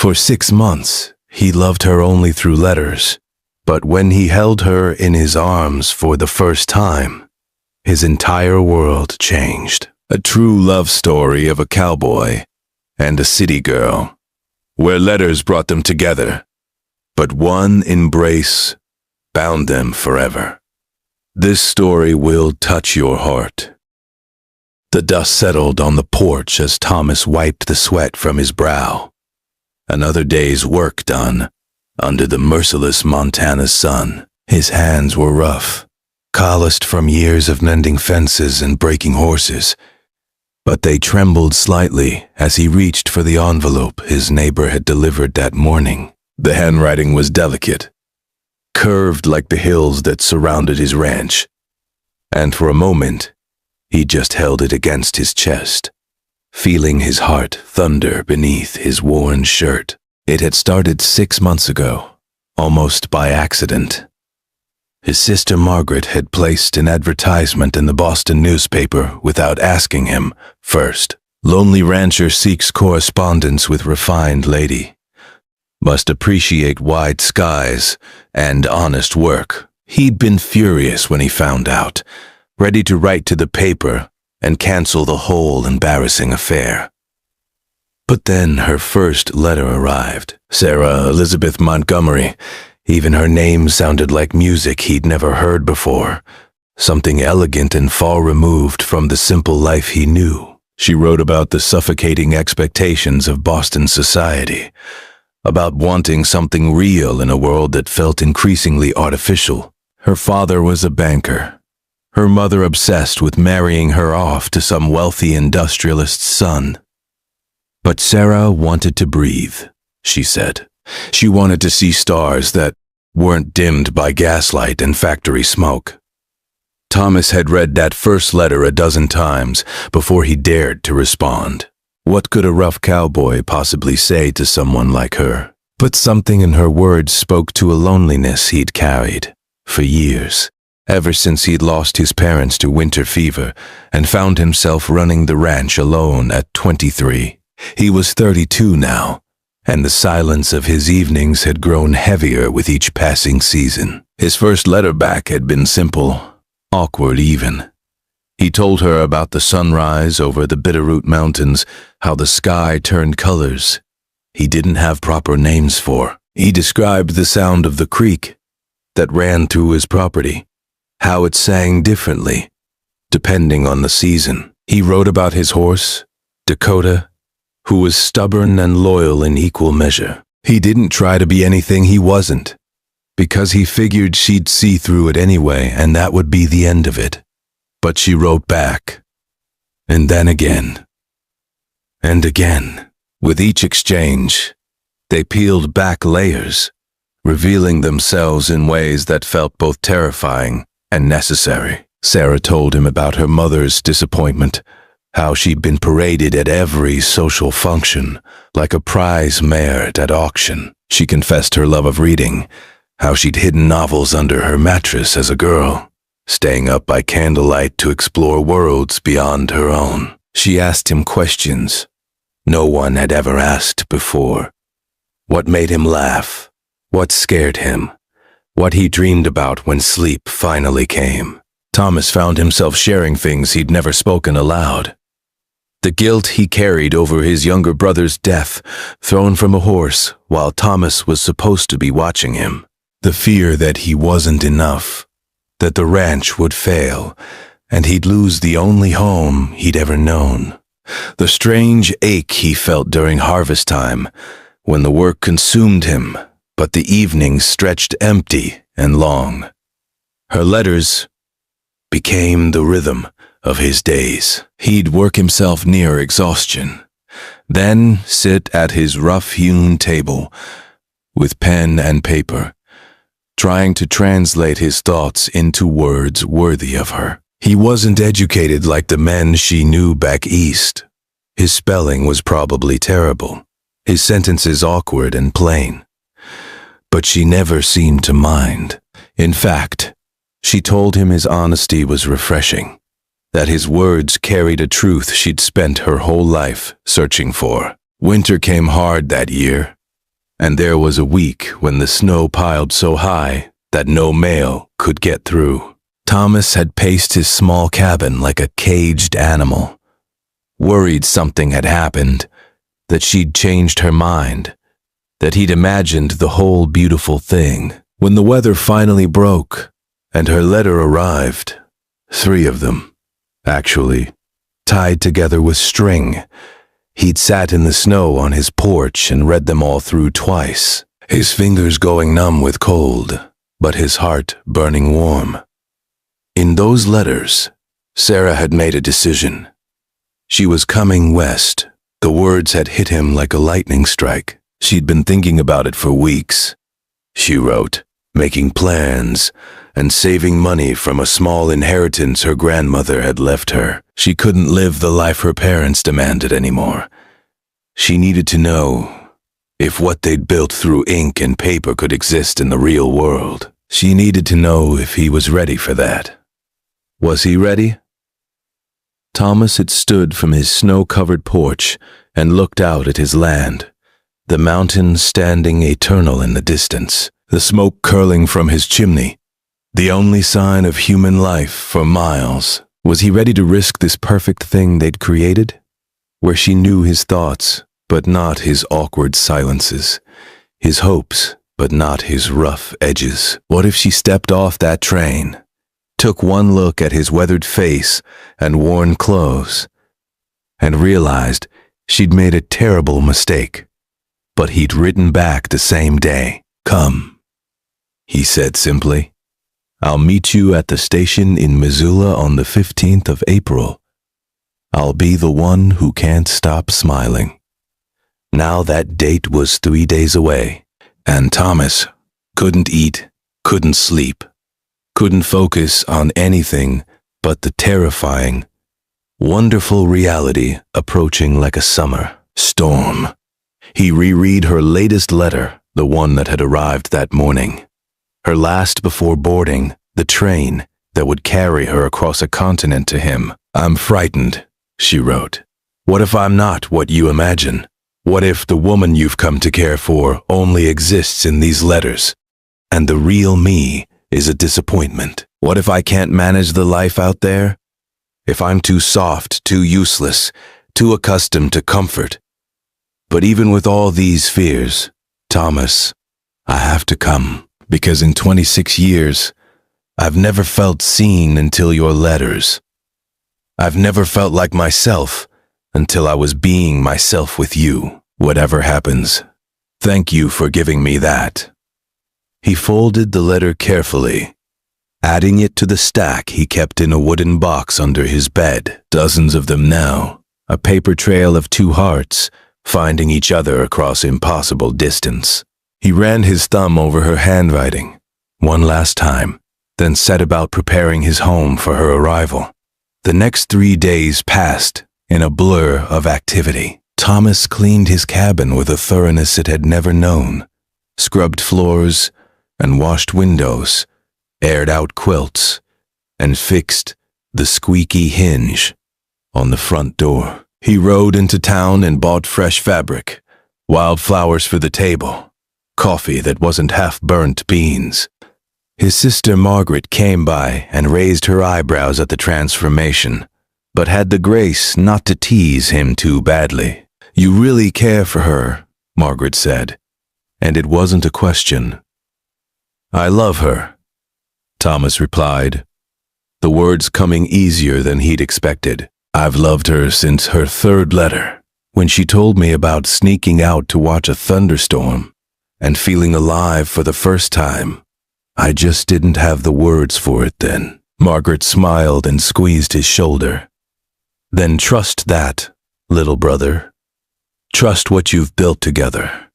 For 6 months, he loved her only through letters, but when he held her in his arms for the first time, his entire world changed. A true love story of a cowboy and a city girl, where letters brought them together, but one embrace bound them forever. This story will touch your heart. The dust settled on the porch as Thomas wiped the sweat from his brow. Another day's work done under the merciless Montana sun. His hands were rough, calloused from years of mending fences and breaking horses, but they trembled slightly as he reached for the envelope his neighbor had delivered that morning. The handwriting was delicate, curved like the hills that surrounded his ranch, and for a moment, he just held it against his chest, feeling his heart thunder beneath his worn shirt. It had started 6 months ago, almost by accident. His sister Margaret had placed an advertisement in the Boston newspaper without asking him first. Lonely rancher seeks correspondence with refined lady. Must appreciate wide skies and honest work. He'd been furious when he found out, ready to write to the paper and cancel the whole embarrassing affair. But then her first letter arrived. Sarah Elizabeth Montgomery. Even her name sounded like music he'd never heard before, something elegant and far removed from the simple life he knew. She wrote about the suffocating expectations of Boston society, about wanting something real in a world that felt increasingly artificial. Her father was a banker, her mother obsessed with marrying her off to some wealthy industrialist's son. But Sarah wanted to breathe, she said. She wanted to see stars that weren't dimmed by gaslight and factory smoke. Thomas had read that first letter a dozen times before he dared to respond. What could a rough cowboy possibly say to someone like her? But something in her words spoke to a loneliness he'd carried for years, ever since he'd lost his parents to winter fever and found himself running the ranch alone at 23. He was 32 now, and the silence of his evenings had grown heavier with each passing season. His first letter back had been simple, awkward even. He told her about the sunrise over the Bitterroot Mountains, how the sky turned colors he didn't have proper names for. He described the sound of the creek that ran through his property, how it sang differently, depending on the season. He wrote about his horse, Dakota, who was stubborn and loyal in equal measure. He didn't try to be anything he wasn't, because he figured she'd see through it anyway, and that would be the end of it. But she wrote back, and then again, and again. With each exchange, they peeled back layers, revealing themselves in ways that felt both terrifying and necessary. Sarah told him about her mother's disappointment, how she'd been paraded at every social function, like a prize mare at auction. She confessed her love of reading, how she'd hidden novels under her mattress as a girl, staying up by candlelight to explore worlds beyond her own. She asked him questions no one had ever asked before. What made him laugh? What scared him? What he dreamed about when sleep finally came? Thomas found himself sharing things he'd never spoken aloud. The guilt he carried over his younger brother's death, thrown from a horse while Thomas was supposed to be watching him. The fear that he wasn't enough, that the ranch would fail, and he'd lose the only home he'd ever known. The strange ache he felt during harvest time, when the work consumed him, but the evenings stretched empty and long. Her letters became the rhythm of his days. He'd work himself near exhaustion, then sit at his rough-hewn table with pen and paper, trying to translate his thoughts into words worthy of her. He wasn't educated like the men she knew back east. His spelling was probably terrible, his sentences awkward and plain. But she never seemed to mind. In fact, she told him his honesty was refreshing, that his words carried a truth she'd spent her whole life searching for. Winter came hard that year, And there was a week when the snow piled so high that no mail could get through. Thomas had paced his small cabin like a caged animal, worried something had happened, that she'd changed her mind, that he'd imagined the whole beautiful thing. When the weather finally broke and her letter arrived, 3 of them, actually, tied together with string, he'd sat in the snow on his porch and read them all through twice, his fingers going numb with cold, but his heart burning warm. In those letters, Sarah had made a decision. She was coming west. The words had hit him like a lightning strike. She'd been thinking about it for weeks. She wrote, making plans and saving money from a small inheritance her grandmother had left her. She couldn't live the life her parents demanded anymore. She needed to know if what they'd built through ink and paper could exist in the real world. She needed to know if he was ready for that. Was he ready? Thomas had stood from his snow-covered porch and looked out at his land, the mountains standing eternal in the distance, the smoke curling from his chimney, the only sign of human life for miles. Was he ready to risk this perfect thing they'd created, where she knew his thoughts, but not his awkward silences, his hopes, but not his rough edges? What if she stepped off that train, took one look at his weathered face and worn clothes, and realized she'd made a terrible mistake, but he'd written back the same day. "Come," he said simply. "I'll meet you at the station in Missoula on the 15th of April. I'll be the one who can't stop smiling." Now that date was 3 days away, and Thomas couldn't eat, couldn't sleep, couldn't focus on anything but the terrifying, wonderful reality approaching like a summer storm. He reread her latest letter, the one that had arrived that morning. Her last before boarding the train that would carry her across a continent to him. "I'm frightened," she wrote. "What if I'm not what you imagine? What if the woman you've come to care for only exists in these letters, and the real me is a disappointment? What if I can't manage the life out there? If I'm too soft, too useless, too accustomed to comfort? But even with all these fears, Thomas, I have to come, because in 26 years, I've never felt seen until your letters. I've never felt like myself until I was being myself with you. Whatever happens, thank you for giving me that." He folded the letter carefully, adding it to the stack he kept in a wooden box under his bed, dozens of them now, a paper trail of 2 hearts, finding each other across impossible distance. He ran his thumb over her handwriting one last time, then set about preparing his home for her arrival. The next 3 days passed in a blur of activity. Thomas cleaned his cabin with a thoroughness it had never known, scrubbed floors and washed windows, aired out quilts, and fixed the squeaky hinge on the front door. He rode into town and bought fresh fabric, wildflowers for the table, coffee that wasn't half-burnt beans. His sister Margaret came by and raised her eyebrows at the transformation, but had the grace not to tease him too badly. "You really care for her," Margaret said, and it wasn't a question. "I love her," Thomas replied, the words coming easier than he'd expected. "I've loved her since her 3rd letter, when she told me about sneaking out to watch a thunderstorm and feeling alive for the first time. I just didn't have the words for it then." Margaret smiled and squeezed his shoulder. "Then trust that, little brother. Trust what you've built together."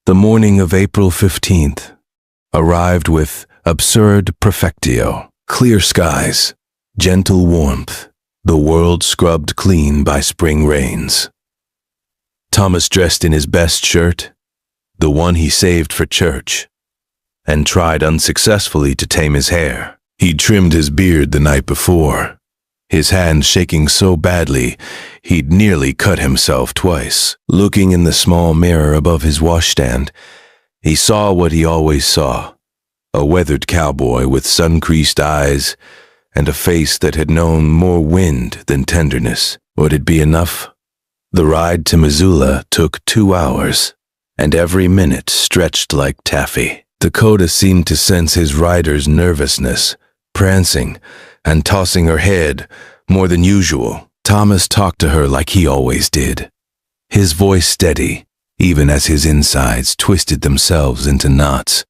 The morning of April 15th arrived with absurd perfectio, clear skies, gentle warmth, the world scrubbed clean by spring rains. Thomas dressed in his best shirt, the one he saved for church, and tried unsuccessfully to tame his hair. He'd trimmed his beard the night before, his hand shaking so badly he'd nearly cut himself twice. Looking in the small mirror above his washstand, he saw what he always saw, a weathered cowboy with sun-creased eyes and a face that had known more wind than tenderness. Would it be enough? The ride to Missoula took 2 hours, and every minute stretched like taffy. Dakota seemed to sense his rider's nervousness, prancing and tossing her head more than usual. Thomas talked to her like he always did, his voice steady, even as his insides twisted themselves into knots.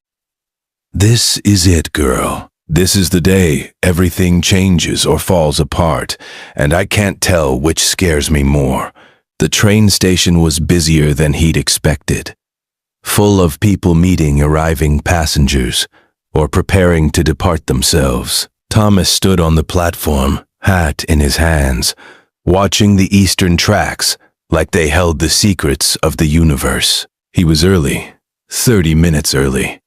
"This is it, girl. This is the day everything changes or falls apart, and I can't tell which scares me more." The train station was busier than he'd expected, full of people meeting arriving passengers or preparing to depart themselves. Thomas stood on the platform, hat in his hands, watching the eastern tracks like they held the secrets of the universe. He was early, 30 minutes early,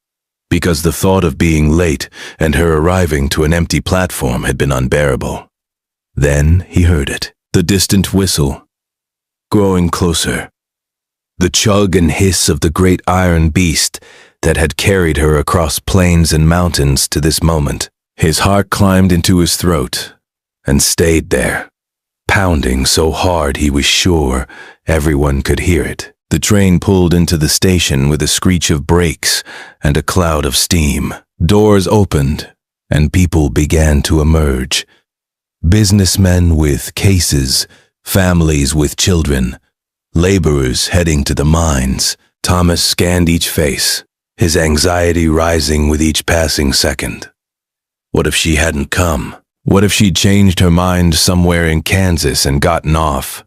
because the thought of being late and her arriving to an empty platform had been unbearable. Then he heard it, the distant whistle, growing closer, the chug and hiss of the great iron beast that had carried her across plains and mountains to this moment. His heart climbed into his throat and stayed there, pounding so hard he was sure everyone could hear it. The train pulled into the station with a screech of brakes and a cloud of steam. Doors opened, and people began to emerge. Businessmen with cases, families with children, laborers heading to the mines. Thomas scanned each face, his anxiety rising with each passing second. What if she hadn't come? What if she'd changed her mind somewhere in Kansas and gotten off,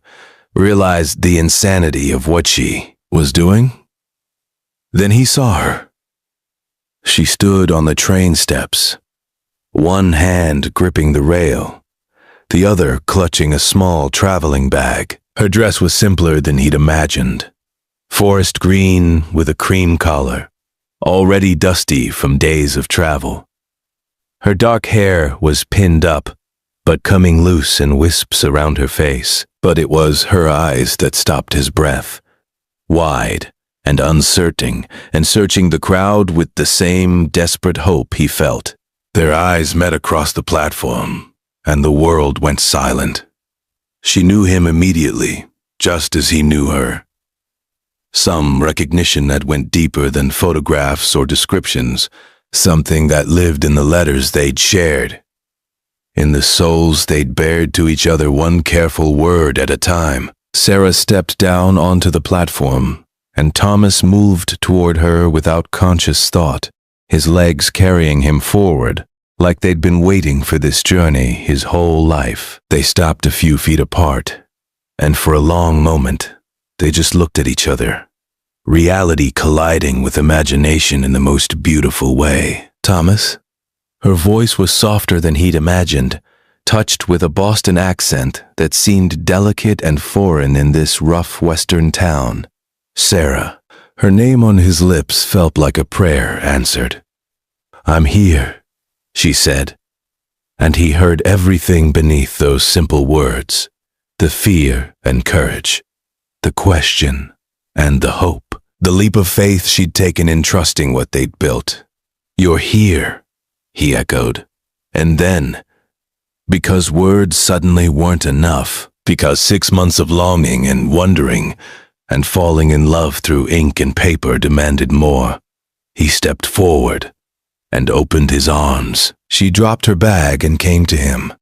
realized the insanity of what she was doing? Then he saw her. She stood on the train steps, one hand gripping the rail, the other clutching a small traveling bag. Her dress was simpler than he'd imagined, forest green with a cream collar, already dusty from days of travel. Her dark hair was pinned up, but coming loose in wisps around her face. But it was her eyes that stopped his breath, wide and uncertain, and searching the crowd with the same desperate hope he felt. Their eyes met across the platform, and the world went silent. She knew him immediately, just as he knew her. Some recognition that went deeper than photographs or descriptions, something that lived in the letters they'd shared, in the souls they'd bared to each other one careful word at a time. Sarah stepped down onto the platform, and Thomas moved toward her without conscious thought, his legs carrying him forward, like they'd been waiting for this journey his whole life. They stopped a few feet apart, and for a long moment, they just looked at each other, reality colliding with imagination in the most beautiful way. "Thomas?" Her voice was softer than he'd imagined, touched with a Boston accent that seemed delicate and foreign in this rough western town. "Sarah." Her name on his lips felt like a prayer answered. "I'm here," she said, and he heard everything beneath those simple words, the fear and courage, the question and the hope, the leap of faith she'd taken in trusting what they'd built. "You're here," he echoed. And then, because words suddenly weren't enough, because 6 months of longing and wondering and falling in love through ink and paper demanded more, he stepped forward and opened his arms. She dropped her bag and came to him.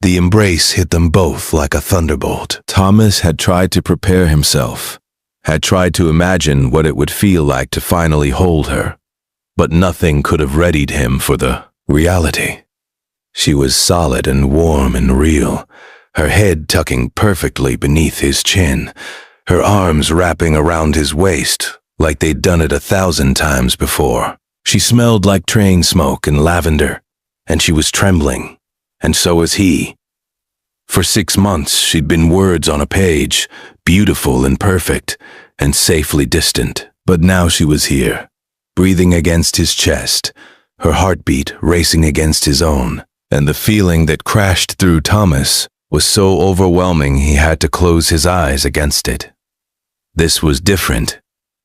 The embrace hit them both like a thunderbolt. Thomas had tried to prepare himself, had tried to imagine what it would feel like to finally hold her, but nothing could have readied him for the reality. She was solid and warm and real, her head tucking perfectly beneath his chin, her arms wrapping around his waist like they'd done it 1,000 times before. She smelled like train smoke and lavender, and she was trembling, and so was he. For 6 months she'd been words on a page, beautiful and perfect, and safely distant. But now she was here, breathing against his chest, her heartbeat racing against his own. and the feeling that crashed through Thomas was so overwhelming he had to close his eyes against it. This was different.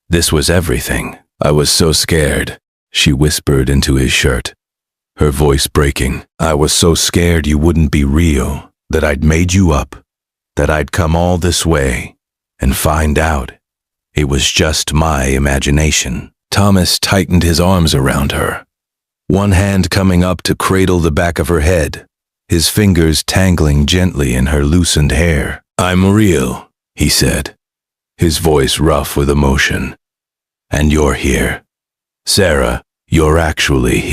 This was everything. I was so scared, she whispered into his shirt, her voice breaking. I was so scared you wouldn't be real, that I'd made you up, that I'd come all this way and find out it was just my imagination. Thomas tightened his arms around her, one hand coming up to cradle the back of her head, his fingers tangling gently in her loosened hair. I'm real, he said, his voice rough with emotion. And you're here. Sarah, you're actually here.